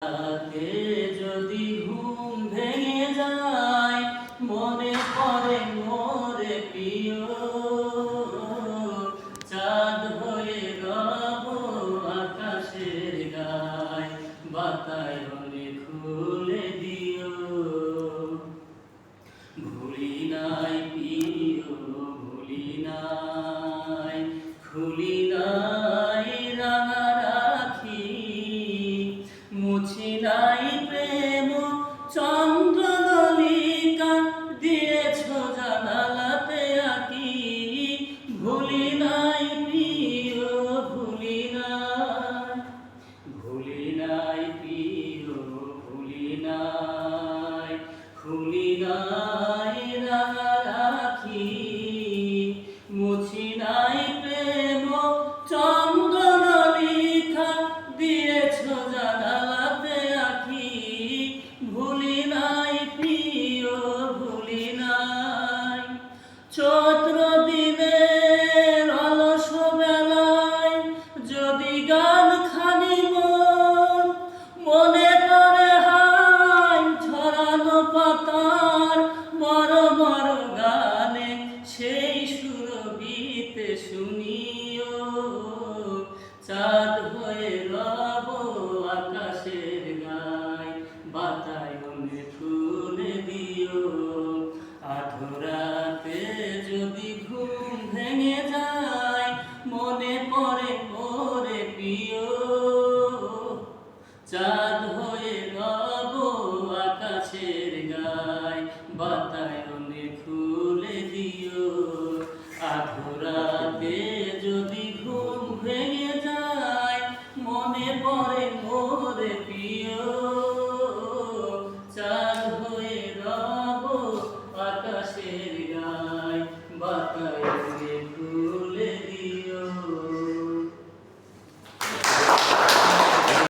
রাতে যদি ঘুম ভেঙে যায়, মনে পড়ে মোরে প্রিয়। চাঁদ হয়ে রব আকাশের গায়, বাতায়নে খুলে দিও। ভুলি নাই প্রিয়, ভুলি নাই, খুলি নাই রাঙা রাখি, মুছি নাই প্রেম চন্দ্রনলিকা, দিয়েছ জানালাতে আঁকি। ভুলি নাই প্রিয়, ভুলি নাই, ভুলি নাই প্রিয়, ভুলি নাই, খুলি নাই রাঙা রাখি, মুছি নাই প্রেম চন্দ্রনলিকা, দিয়েছ জানালাতে আঁকি। ভুলি নাই প্রিয়, ভুলি নাই। চৈত্র দিনের অলস বেলায় যদি গান খানি মনে পড়ে হায় ঝরানো পাতার মরমর গানে, সেই সুরভিতে শুনিও। চাঁদ হয়ে রব আকাশের গায়, বাতায়নে তুলে দিও। আধরাতে যদি ঘুম ভেঙে যায়, মনে পড়ে মোরে প্রিয়। চাঁদ হয়ে রব আকাশের গায়, বাতায়নে